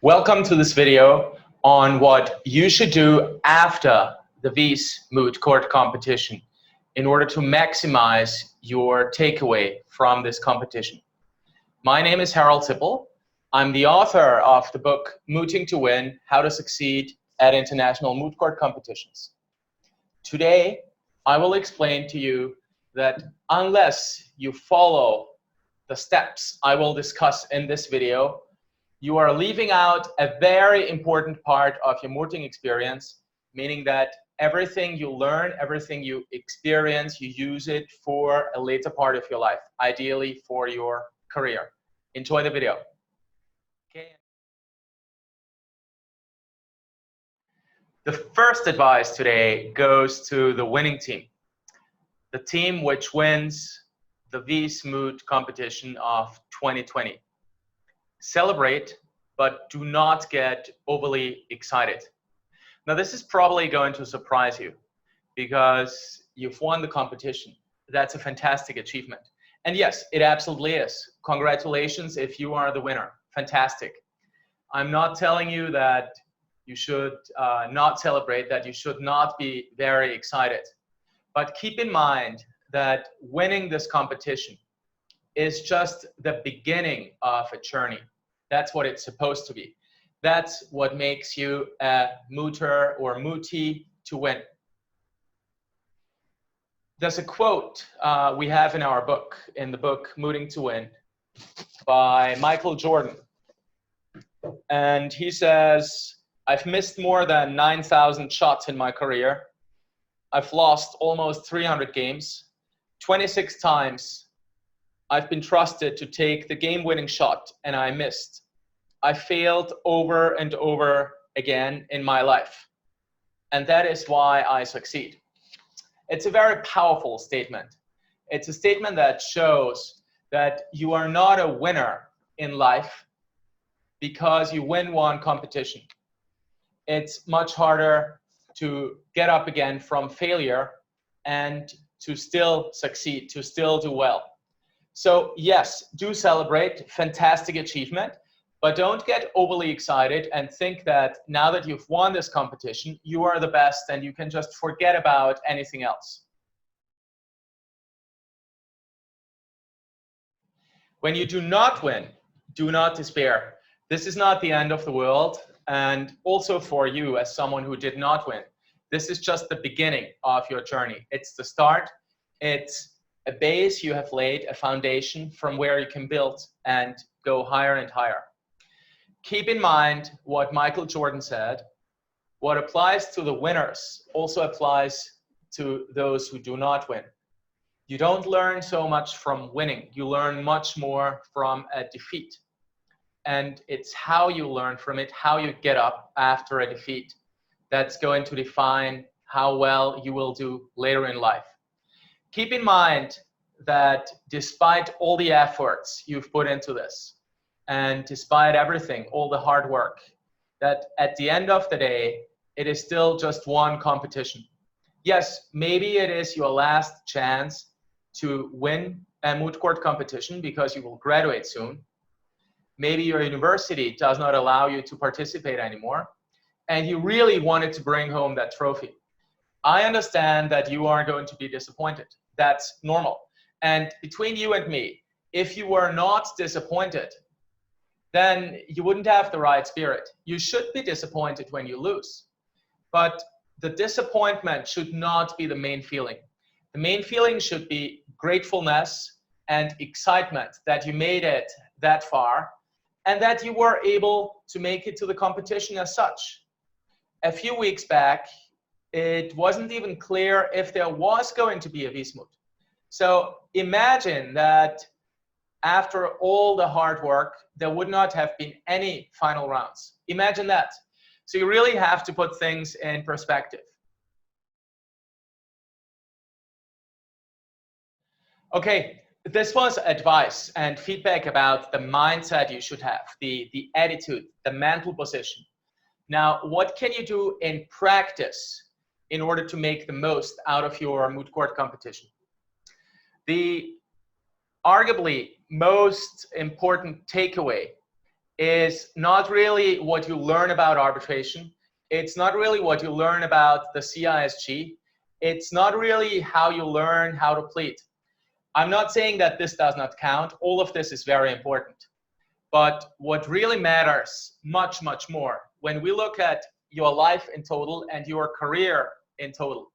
Welcome to this video on what you should do after the Vis Moot court competition in order to maximize your takeaway from this competition. My name is Harold Zippel. I'm the author of the book Mooting to Win: How to Succeed at International Moot Court Competitions. Today, I will explain to you that unless you follow the steps I will discuss in this video, you are leaving out a very important part of your mooting experience, meaning that everything you learn, everything you experience, you use it for a later part of your life, ideally for your career. Enjoy the video. Okay. The first advice today goes to the winning team, the team which wins the Vis Moot competition of 2020. Celebrate, but do not get overly excited. Now, this is probably going to surprise you because you've won the competition. That's a fantastic achievement. And yes, it absolutely is. Congratulations if you are the winner. Fantastic. I'm not telling you that you should not celebrate, that you should not be very excited. But keep in mind that winning this competition is just the beginning of a journey. That's what it's supposed to be. That's what makes you a mooter or mootee to win. There's a quote we have in our book, in the book Mooting to Win, by Michael Jordan. And he says, "I've missed more than 9,000 shots in my career. I've lost almost 300 games. 26 times I've been trusted to take the game-winning shot and I missed. I failed over and over again in my life. And that is why I succeed." It's a very powerful statement. It's a statement that shows that you are not a winner in life because you win one competition. It's much harder to get up again from failure and to still succeed, to still do well. So yes, do celebrate, fantastic achievement, but don't get overly excited and think that now that you've won this competition, you are the best and you can just forget about anything else. When you do not win, do not despair. This is not the end of the world, and also for you as someone who did not win, this is just the beginning of your journey. It's the start. It's a base you have laid, a foundation from where you can build and go higher and higher. Keep in mind what Michael Jordan said. What applies to the winners also applies to those who do not win. You don't learn so much from winning. You learn much more from a defeat. And it's how you learn from it, how you get up after a defeat, that's going to define how well you will do later in life. Keep in mind that despite all the efforts you've put into this, and despite everything, all the hard work, that at the end of the day, it is still just one competition. Yes, maybe it is your last chance to win a moot court competition because you will graduate soon. Maybe your university does not allow you to participate anymore, and you really wanted to bring home that trophy. I understand that you are going to be disappointed. That's normal. And between you and me, if you were not disappointed, then you wouldn't have the right spirit. You should be disappointed when you lose. But the disappointment should not be the main feeling. The main feeling should be gratefulness and excitement that you made it that far and that you were able to make it to the competition as such. A few weeks back, it wasn't even clear if there was going to be a Vis Moot. So imagine that after all the hard work, there would not have been any final rounds. Imagine that. So you really have to put things in perspective. Okay, this was advice and feedback about the mindset you should have, the attitude, the mental position. Now, what can you do in practice in order to make the most out of your moot court competition? The arguably most important takeaway is not really what you learn about arbitration. It's not really what you learn about the CISG. It's not really how you learn how to plead. I'm not saying that this does not count. All of this is very important. But what really matters much, much more when we look at your life in total and your career in total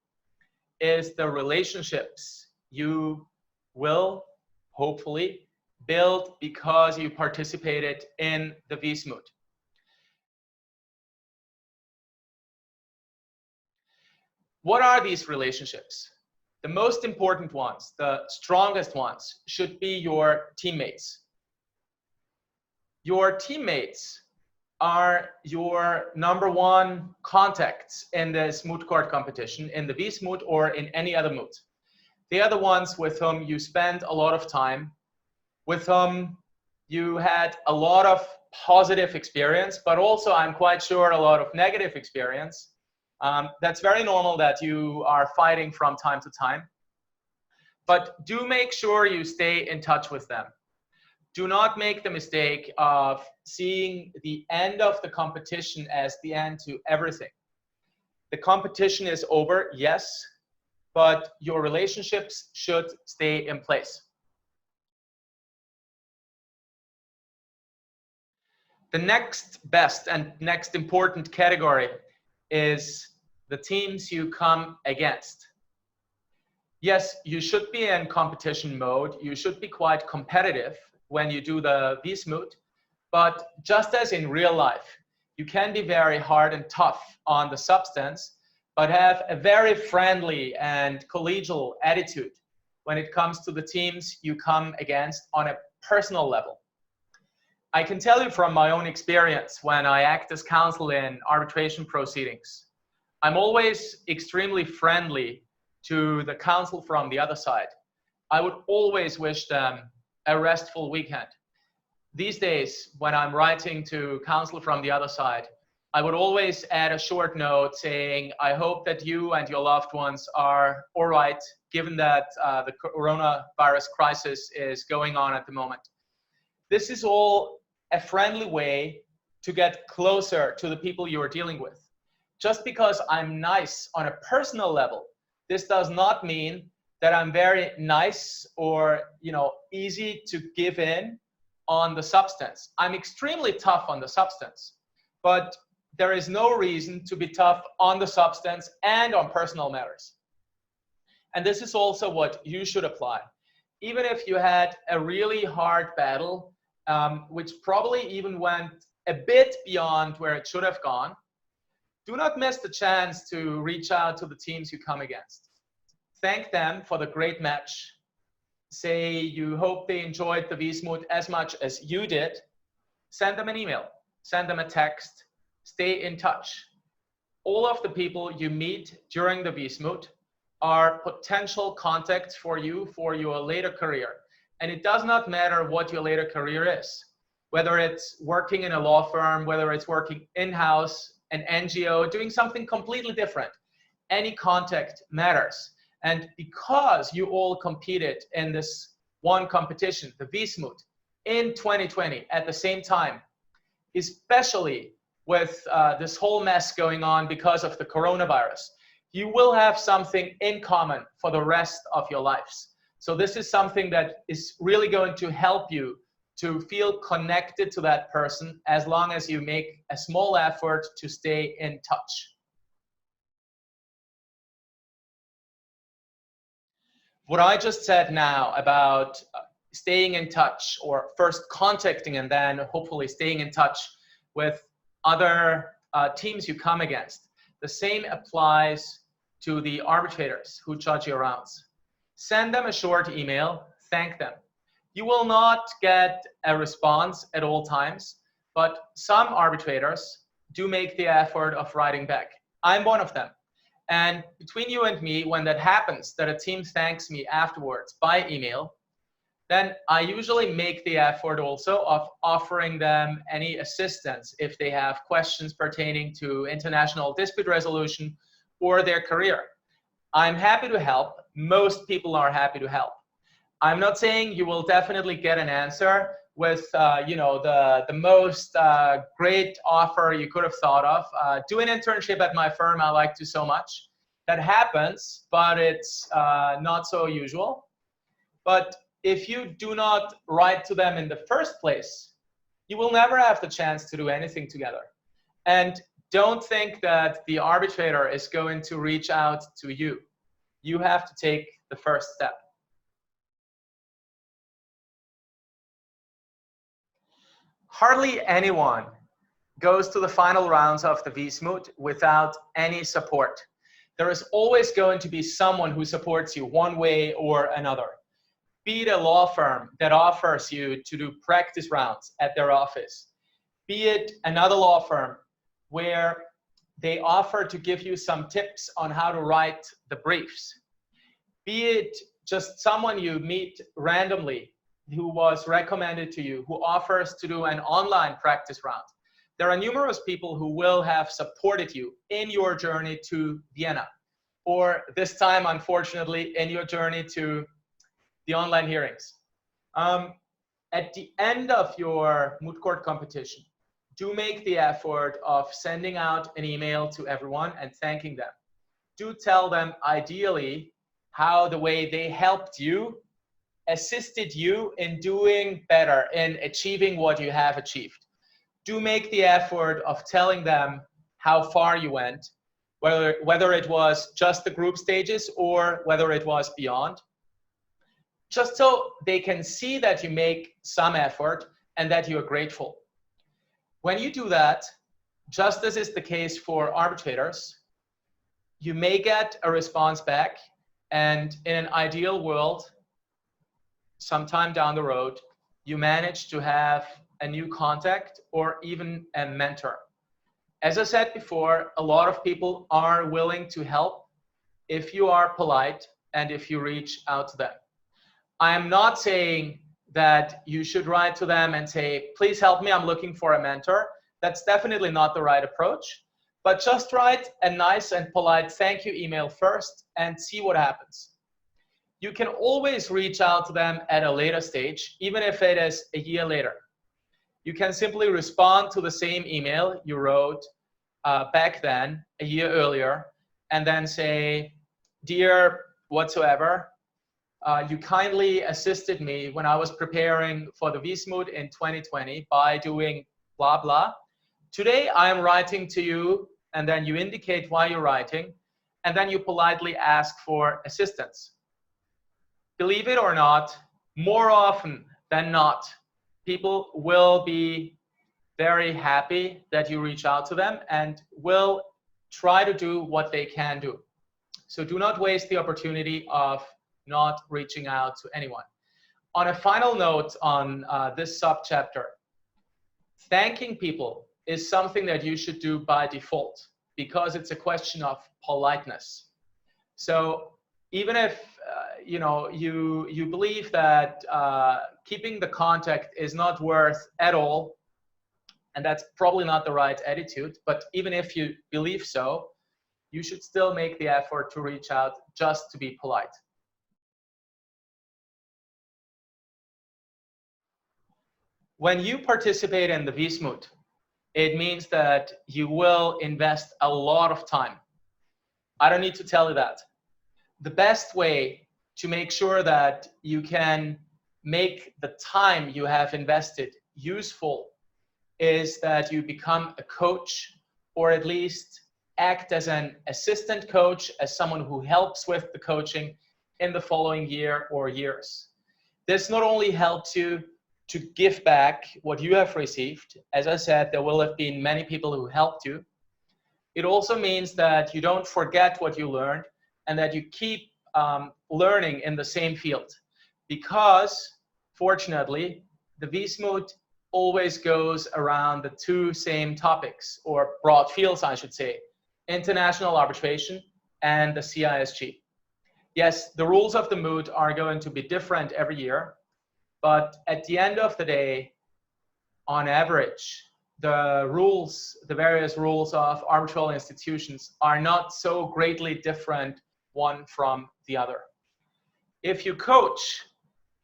is the relationships you will hopefully build because you participated in the Vis Moot. What are these relationships? The most important ones, the strongest ones, should be your teammates. Your teammates are your #1 contacts in this moot court competition, in the Vis Moot or in any other moot. They are the ones with whom you spend a lot of time, with whom you had a lot of positive experience, but also I'm quite sure a lot of negative experience. That's very normal that you are fighting from time to time, but do make sure you stay in touch with them. Do not make the mistake of seeing the end of the competition as the end to everything. The competition is over, yes, but your relationships should stay in place. The next best and next important category is the teams you come against. Yes, you should be in competition mode. You should be quite competitive when you do the Vis Moot, but just as in real life, you can be very hard and tough on the substance, but have a very friendly and collegial attitude when it comes to the teams you come against on a personal level. I can tell you from my own experience when I act as counsel in arbitration proceedings, I'm always extremely friendly to the counsel from the other side. I would always wish them a restful weekend. These days, when I'm writing to counsel from the other side, I would always add a short note saying, I hope that you and your loved ones are all right, given that the coronavirus crisis is going on at the moment. This is all a friendly way to get closer to the people you are dealing with. Just because I'm nice on a personal level, this does not mean that I'm very nice or easy to give in on the substance. I'm extremely tough on the substance, but there is no reason to be tough on the substance and on personal matters. And this is also what you should apply. Even if you had a really hard battle, which probably even went a bit beyond where it should have gone, do not miss the chance to reach out to the teams you come against. Thank them for the great match. Say you hope they enjoyed the Vis Moot as much as you did. Send them an email, send them a text, stay in touch. All of the people you meet during the Vis Moot are potential contacts for you for your later career. And it does not matter what your later career is, whether it's working in a law firm, whether it's working in-house, an NGO, doing something completely different. Any contact matters. And because you all competed in this one competition, the Vis Moot, in 2020 at the same time, especially with this whole mess going on because of the coronavirus, you will have something in common for the rest of your lives. So this is something that is really going to help you to feel connected to that person as long as you make a small effort to stay in touch. What I just said now about staying in touch, or first contacting and then hopefully staying in touch with other teams you come against, the same applies to the arbitrators who judge your rounds. Send them a short email, thank them. You will not get a response at all times, but some arbitrators do make the effort of writing back. I'm one of them. And between you and me, when that happens, that a team thanks me afterwards by email, then I usually make the effort also of offering them any assistance if they have questions pertaining to international dispute resolution or their career. I'm happy to help. Most people are happy to help. I'm not saying you will definitely get an answer with the most great offer you could have thought of. Do an internship at my firm, I like to so much. That happens, but it's not so usual. But if you do not write to them in the first place, you will never have the chance to do anything together. And don't think that the arbitrator is going to reach out to you. You have to take the first step. Hardly anyone goes to the final rounds of the Vis Moot without any support. There is always going to be someone who supports you one way or another. Be it a law firm that offers you to do practice rounds at their office. Be it another law firm where they offer to give you some tips on how to write the briefs. Be it just someone you meet randomly who was recommended to you, who offers to do an online practice round. There are numerous people who will have supported you in your journey to Vienna, or this time, unfortunately, in your journey to the online hearings. At the end of your moot court competition, do make the effort of sending out an email to everyone and thanking them. Do tell them, ideally, how the way they helped you, assisted you in doing better, in achieving what you have achieved. Do make the effort of telling them how far you went, whether it was just the group stages or whether it was beyond, just so they can see that you make some effort and that you are grateful. When you do that, just as is the case for arbitrators, you may get a response back, and in an ideal world, sometime down the road, you manage to have a new contact or even a mentor. As I said before, a lot of people are willing to help if you are polite and if you reach out to them. I am not saying that you should write to them and say, please help me, I'm looking for a mentor. That's definitely not the right approach. But just write a nice and polite thank you email first and see what happens. You can always reach out to them at a later stage, even if it is a year later. You can simply respond to the same email you wrote back then, a year earlier, and then say, dear whatsoever, you kindly assisted me when I was preparing for the Vis Moot in 2020 by doing blah, blah. Today I am writing to you, and then you indicate why you're writing, and then you politely ask for assistance. Believe it or not, more often than not, people will be very happy that you reach out to them and will try to do what they can do. So do not waste the opportunity of not reaching out to anyone. On a final note on this subchapter, thanking people is something that you should do by default because it's a question of politeness. So even if you believe that keeping the contact is not worth at all, and that's probably not the right attitude, but even if you believe so, you should still make the effort to reach out just to be polite. When you participate in the Vis Moot, it means that you will invest a lot of time. I don't need to tell you that. The best way to make sure that you can make the time you have invested useful is that you become a coach, or at least act as an assistant coach, as someone who helps with the coaching in the following year or years. This not only helps you to give back what you have received. As I said, there will have been many people who helped you. It also means that you don't forget what you learned and that you keep learning in the same field, because fortunately the Vis Moot always goes around the two same topics, or broad fields I should say, international arbitration and the CISG. Yes, the rules of the moot are going to be different every year, but at the end of the day, on average, the rules, the various rules of arbitral institutions are not so greatly different one from the other. If you coach,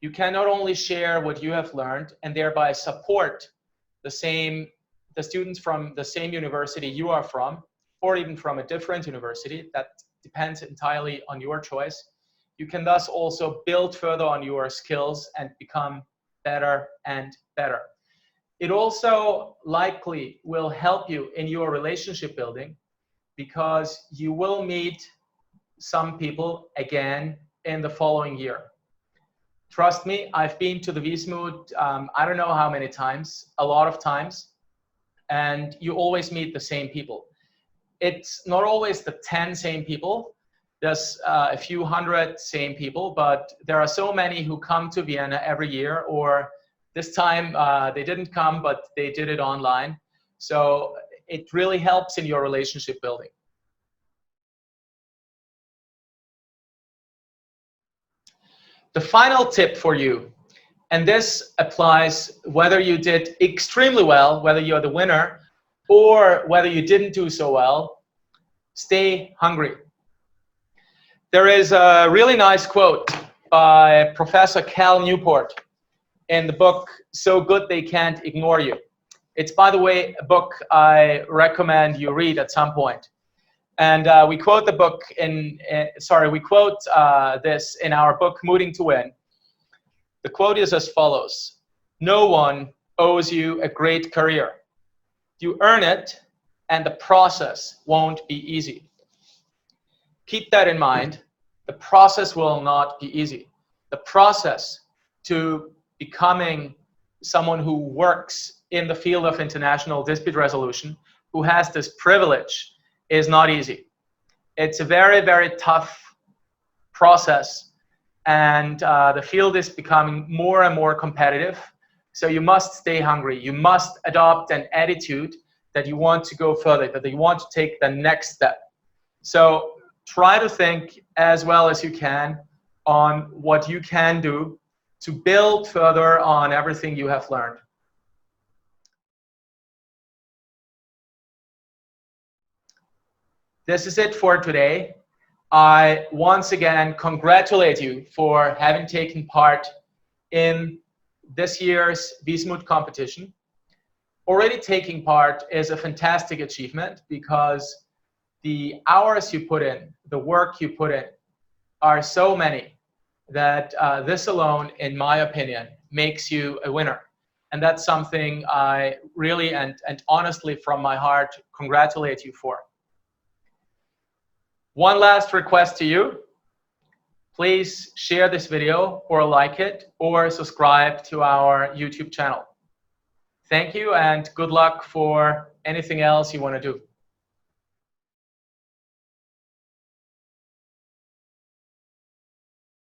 You can not only share what you have learned and thereby support the students from the same university you are from, or even from a different university, that depends entirely on your choice. You can thus also build further on your skills and become better and better. It also likely will help you in your relationship building, because you will meet some people again in the following year. Trust me, I've been to the Vis Moot, I don't know how many times, a lot of times, and you always meet the same people. It's not always the 10 same people. There's a few hundred same people, but there are so many who come to Vienna every year, or this time they didn't come, but they did it online. So it really helps in your relationship building. The final tip for you, and this applies whether you did extremely well, whether you're the winner, or whether you didn't do so well, stay hungry. There is a really nice quote by Professor Cal Newport in the book, So Good They Can't Ignore You. It's, by the way, a book I recommend you read at some point. And we quote the book this in our book, Mooting to Win. The quote is as follows: "No one owes you a great career. You earn it, and the process won't be easy." Keep that in mind. The process will not be easy. The process to becoming someone who works in the field of international dispute resolution, who has this privilege, is not easy. It's a very, very tough process, and the field is becoming more and more competitive. So you must stay hungry. You must adopt an attitude that you want to go further, that you want to take the next step. So try to think as well as you can on what you can do to build further on everything you have learned. This is it for today. I once again congratulate you for having taken part in this year's Vis Moot competition. Already taking part is a fantastic achievement, because the hours you put in, the work you put in, are so many that this alone, in my opinion, makes you a winner. And that's something I really and honestly from my heart congratulate you for. One last request to you: please share this video, or like it, or subscribe to our YouTube channel. Thank you, and good luck for anything else you want to do.